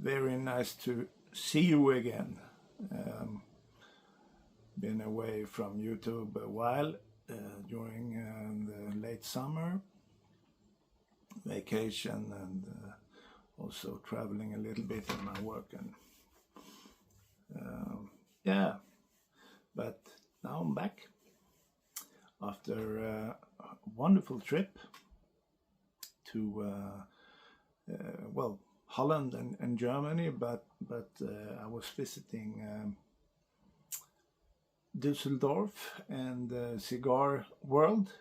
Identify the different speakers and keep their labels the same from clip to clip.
Speaker 1: very nice to see you again. Been away from YouTube a while during the late summer vacation, and also traveling a little bit in my work, and yeah, but now I'm back after a wonderful trip to well, Holland and Germany, but I was visiting Düsseldorf and Cigar World,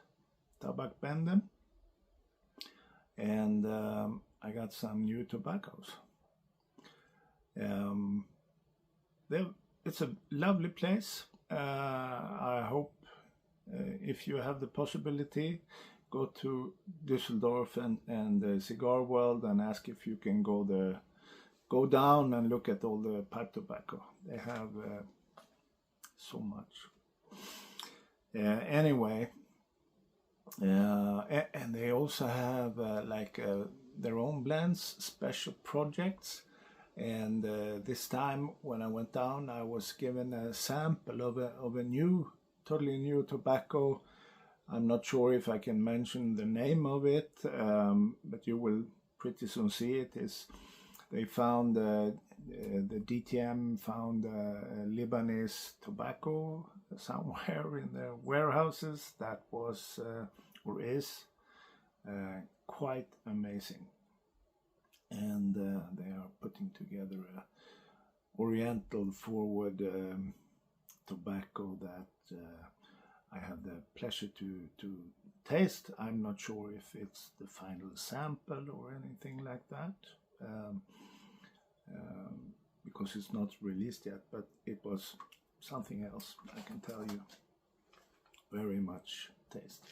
Speaker 1: Tabakbänden, and I got some new tobaccos. It's a lovely place. I hope if you have the possibility, go to Düsseldorf and the Cigar World and ask if you can go down and look at all the pipe tobacco. They have so much. Anyway, and they also have their own blends, special projects. And this time when I went down, I was given a sample of a totally new tobacco. I'm not sure if I can mention the name of it, but you will pretty soon see it. They found the DTM found Lebanese tobacco somewhere in their warehouses. That was or is quite amazing. And they are putting together a oriental forward tobacco that I have the pleasure to taste. I'm not sure if it's the final sample or anything like that, because it's not released yet, but it was something else, I can tell you. Very much taste.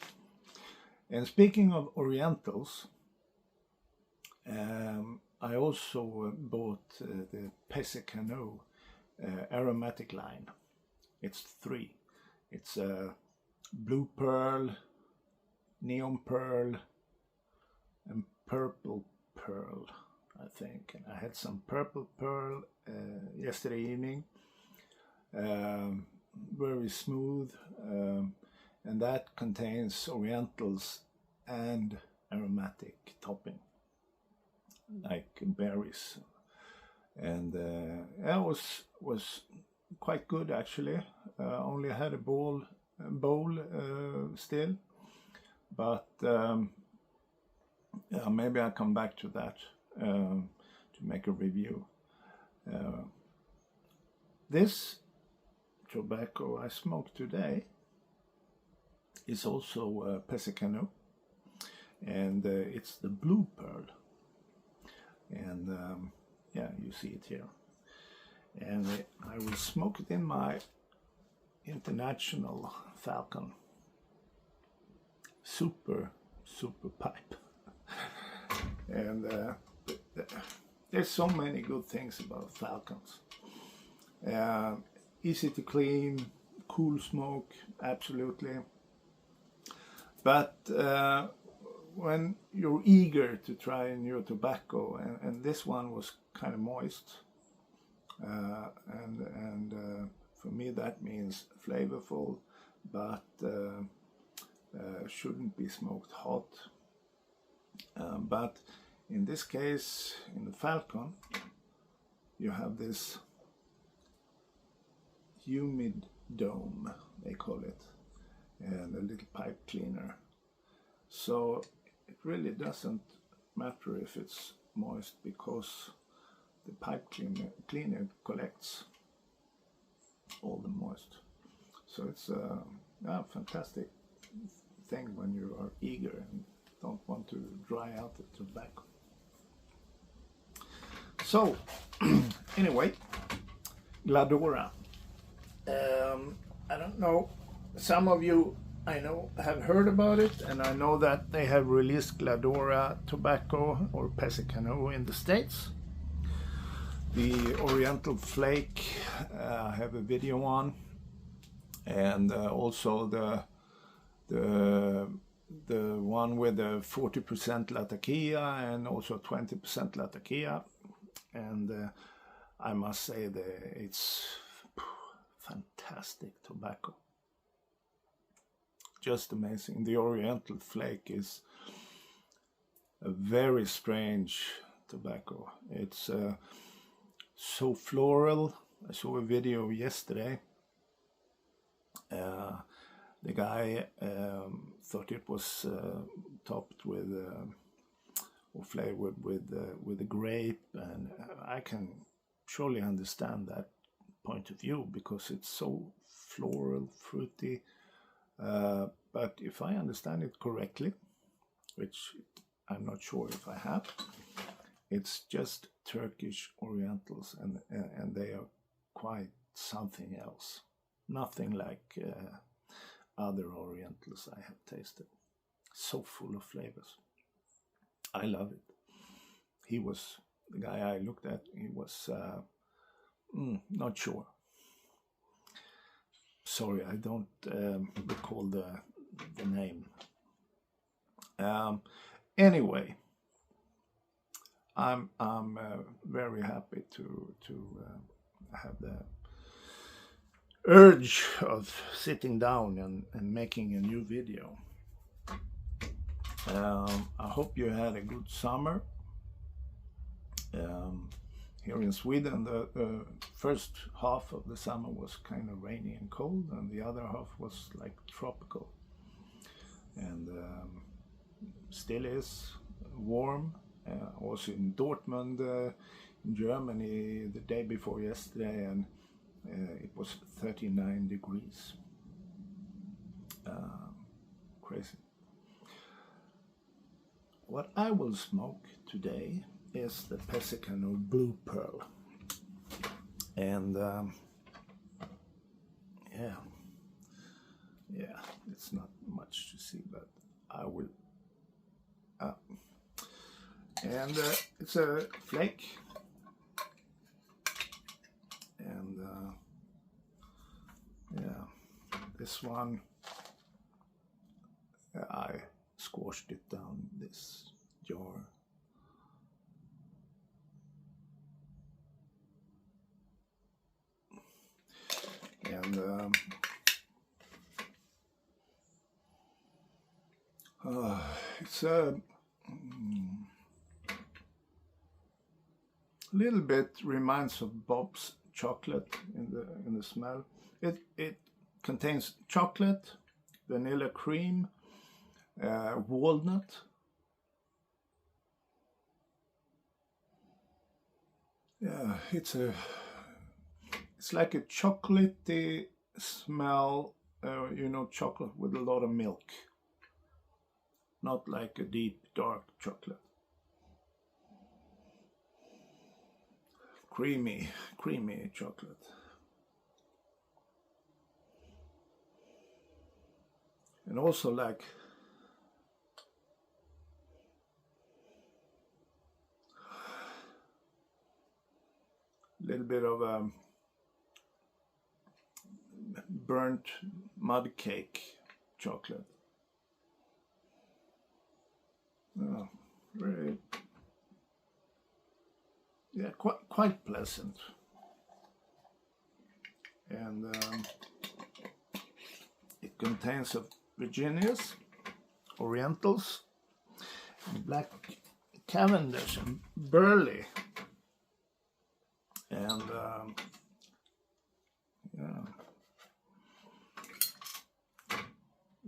Speaker 1: And speaking of orientals, I also bought the Pesse Canoe aromatic line. It's 3. It's blue pearl, neon pearl, and purple pearl, I think. And I had some purple pearl yesterday evening. Very smooth, and that contains orientals and aromatic topping, like berries, and it was quite good actually. Only had a bowl still, but yeah, maybe I'll come back to that to make a review. This tobacco I smoked today is also Pesse Canoe, and it's the blue pearl. And yeah, you see it here. And I will smoke it in my International Falcon. Super pipe. And there's so many good things about Falcons. Easy to clean, cool smoke, absolutely. But when you're eager to try a new tobacco, and this one was kind of moist, and for me that means flavorful, but shouldn't be smoked hot. But in this case, in the Falcon, you have this humid dome, they call it, and a little pipe cleaner. So it really doesn't matter if it's moist, because the pipe cleaner collects all the moist. So it's a fantastic thing when you are eager and don't want to dry out the tobacco. So anyway, Gladora. I don't know, some of you I know have heard about it, and I know that they have released Gladora tobacco or Pesse Canoe in the States. The Oriental Flake I have a video on, and also the one with the 40% Latakia and also 20% Latakia. and I must say that it's fantastic tobacco. Just amazing. The Oriental flake is a very strange tobacco. It's so floral. I saw a video yesterday. The guy thought it was topped with or flavored with a grape, and I can surely understand that point of view because it's so floral, fruity. But if I understand it correctly, which I'm not sure if I have, it's just Turkish Orientals, and they are quite something else. Nothing like other Orientals I have tasted. So full of flavors. I love it. He was, the guy I looked at, he was not sure. Sorry, I don't recall the name. Anyway, I'm very happy to have the urge of sitting down and making a new video. I hope you had a good summer. Here in Sweden, the first half of the summer was kind of rainy and cold, and the other half was like tropical. And still is warm. Also in Dortmund, in Germany, the day before yesterday, and it was 39 degrees. Crazy. What I will smoke today is the Pesse Canoe Blue Pearl. And yeah, it's not much to see, but I will. And it's a flake. And yeah, this one, I squashed it down this jar. And it's a little bit reminds of Bob's chocolate in the smell. It contains chocolate, vanilla cream, walnut. Yeah, it's like a chocolatey smell, chocolate with a lot of milk. Not like a deep, dark chocolate. Creamy chocolate. And also like a little bit of burnt mud cake chocolate. Oh, very, yeah, quite pleasant. And it contains of Virginias, Orientals, Black Cavendish, and Burley. And yeah,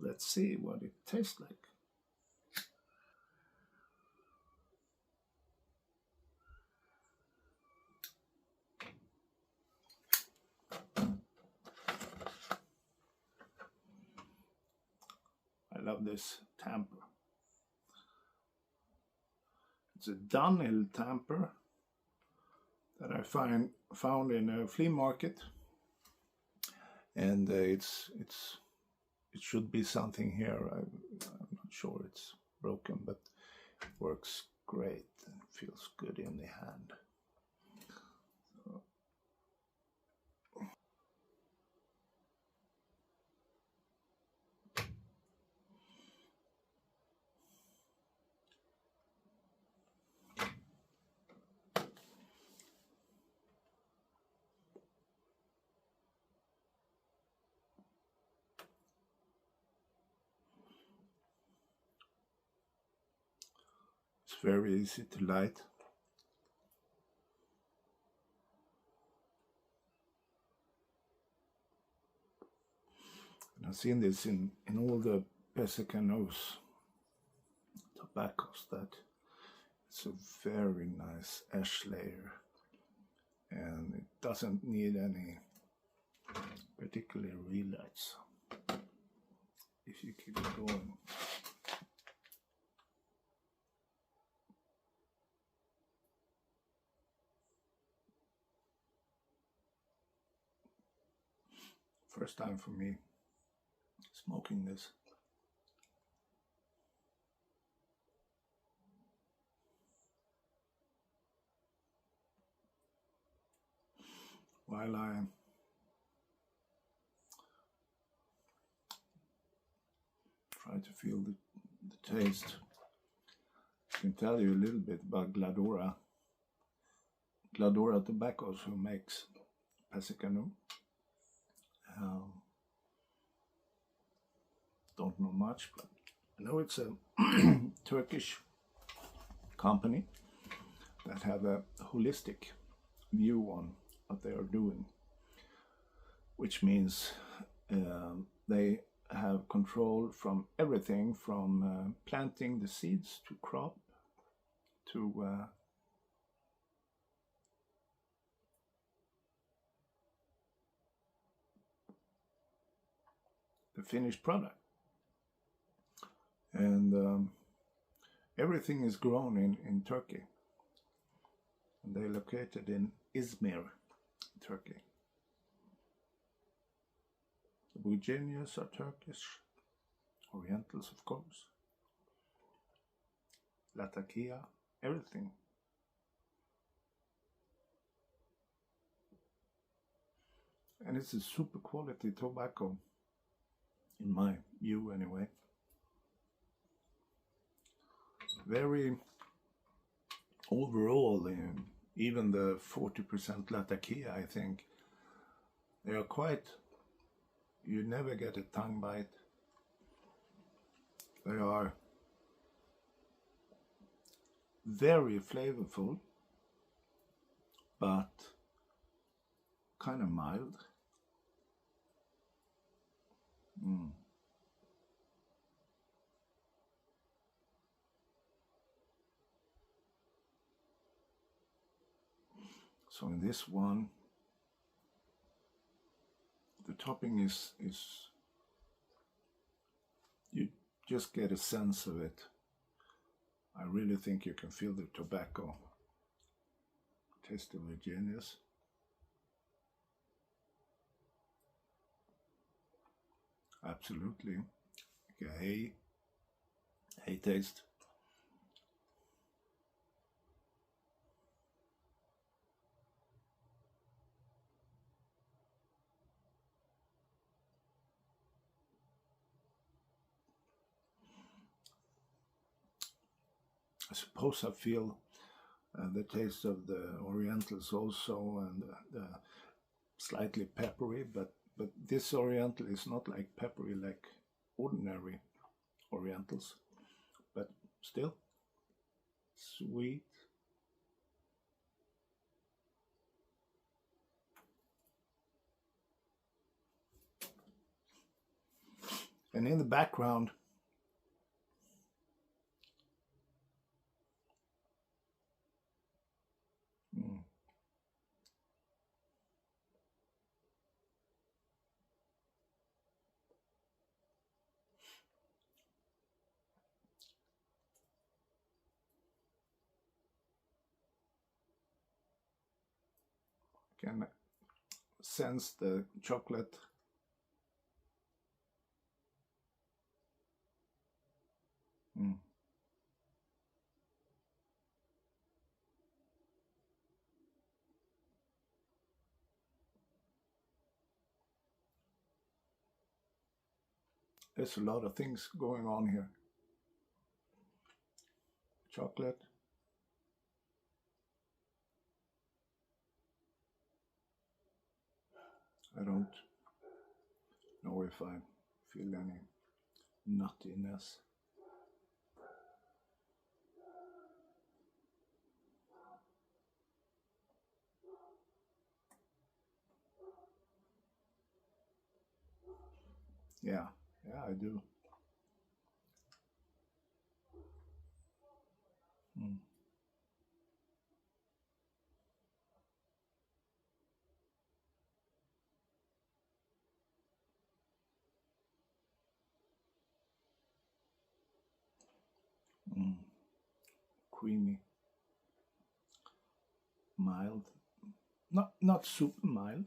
Speaker 1: let's see what it tastes like. I love this tamper. It's a Dunhill tamper that I found in a flea market, and it should be something here. I'm not sure it's broken, but it works great and feels good in the hand. So. It's very easy to light. And I've seen this in all the Pesse Canoes tobaccos, that it's a very nice ash layer, and it doesn't need any particular relights if you keep it going. First time for me smoking this. While I try to feel the taste, I can tell you a little bit about Gladora. Gladora Tobaccos, who makes Pesse Canoe. Don't know much, but I know it's a Turkish company that have a holistic view on what they are doing, which means they have control from everything from planting the seeds to crop to the finished product. And everything is grown in Turkey. And they're located in Izmir, Turkey. The Virginias are Turkish, Orientals, of course. Latakia, everything. And it's a super quality tobacco, in my view anyway. Very overall, even the 40% Latakia, I think, they are quite, you never get a tongue bite. They are very flavorful, but kind of mild. So in this one, the topping is you just get a sense of it. I really think you can feel the tobacco. Taste the Virginias. Absolutely. Like a hay taste. I suppose I feel the taste of the orientals also, and the slightly peppery, but this oriental is not like peppery like ordinary orientals, but still sweet. And in the background, can sense the chocolate. There's a lot of things going on here. Chocolate. I don't know if I feel any nuttiness. Yeah, yeah, I do. Mm. Mm. Creamy, mild, not super mild.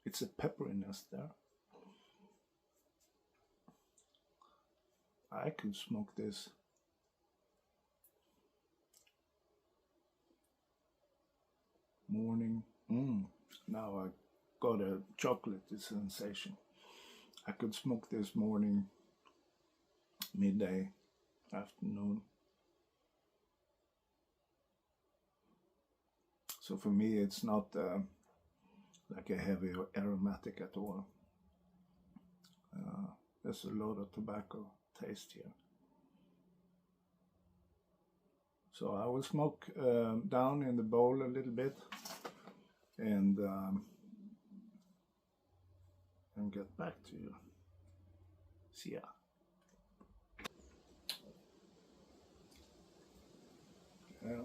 Speaker 1: It's a pepperiness there. I could smoke this morning. Mm. Now I got a chocolate sensation. I could smoke this morning, midday, afternoon. So for me, it's not like a heavy or aromatic at all. There's a lot of tobacco taste here. So I will smoke down in the bowl a little bit and get back to you. See ya. Yeah.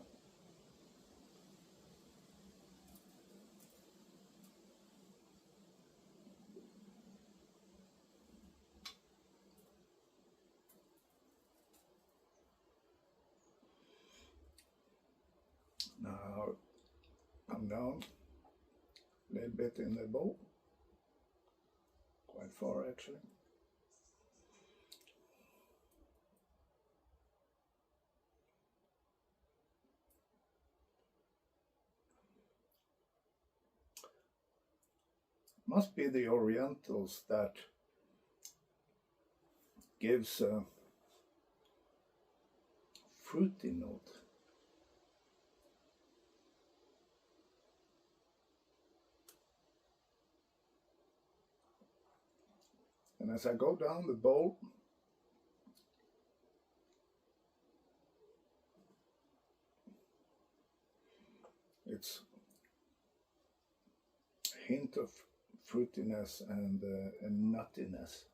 Speaker 1: Now come down a little bit in the bowl, quite far actually. Must be the orientals that gives a fruity note. And as I go down the bowl, it's a hint of fruitiness and nuttiness.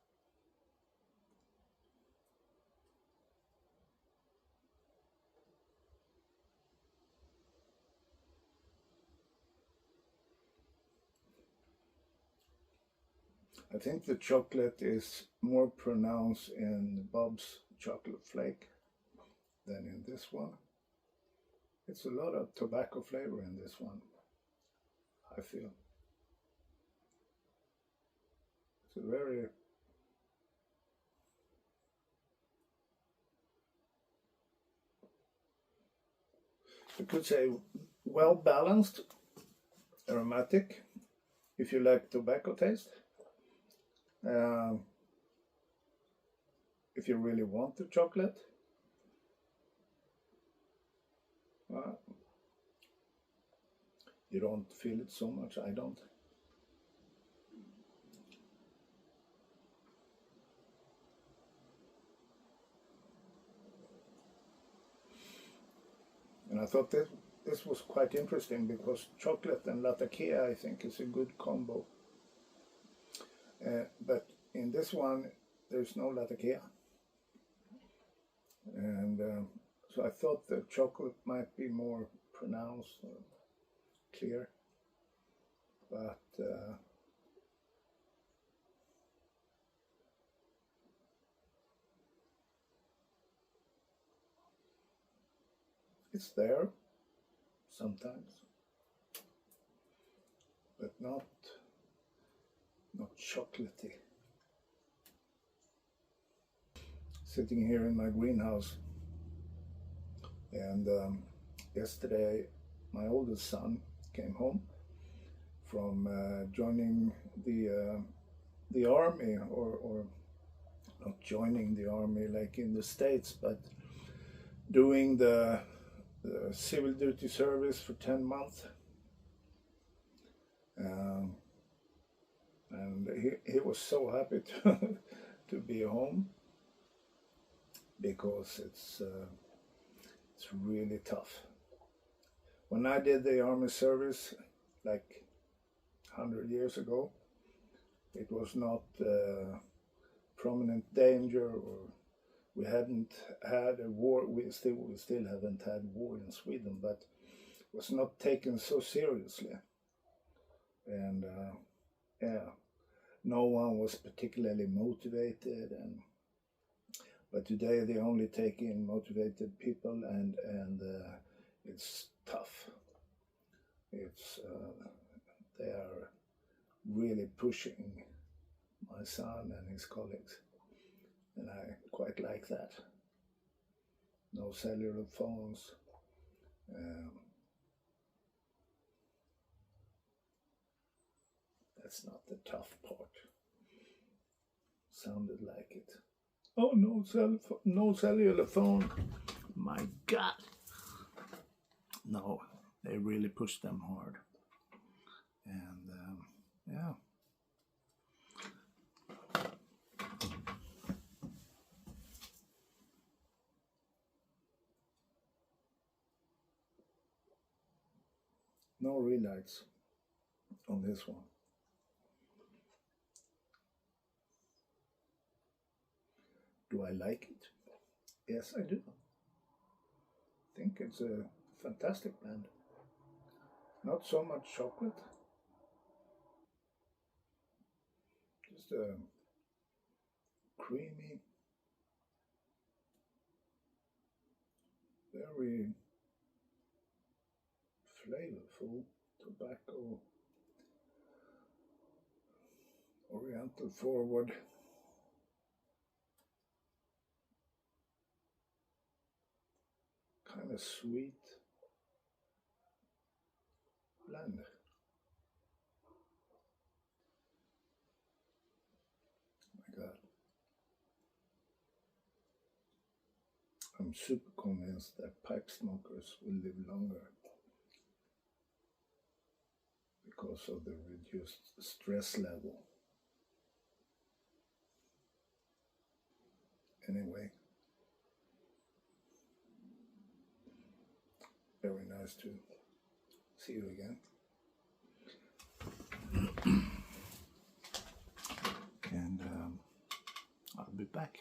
Speaker 1: I think the chocolate is more pronounced in Bob's chocolate flake than in this one. It's a lot of tobacco flavor in this one, I feel. It's a very you could say well balanced, aromatic, if you like tobacco taste. Uh, if you really want the chocolate, uh, you don't feel it so much. I don't. And I thought this was quite interesting because chocolate and latakia, I think, is a good combo. But in this one, there's no latakia. And so I thought the chocolate might be more pronounced or clear. But it's there sometimes, but not chocolatey. Sitting here in my greenhouse, and yesterday my oldest son came home from joining the army, or not joining the army like in the States, but doing the civil duty service for 10 months. And he was so happy to be home, because it's really tough. When I did the army service like 100 years ago, it was not prominent danger, or we hadn't had a war. We still haven't had war in Sweden, but it was not taken so seriously. And yeah, no one was particularly motivated, but today they only take in motivated people, and it's tough. It's they are really pushing my son and his colleagues, and I quite like that. No cellular phones. That's not the tough part. Sounded like it. Oh, no cellular phone. My God. No, they really push them hard. And yeah. No relights on this one. Do I like it? Yes, I do. I think it's a fantastic blend. Not so much chocolate. Just a creamy, very flavorful tobacco, oriental forward. Kind of sweet blend. My God. I'm super convinced that pipe smokers will live longer because of the reduced stress level. Anyway, very nice to see you again. And I'll be back.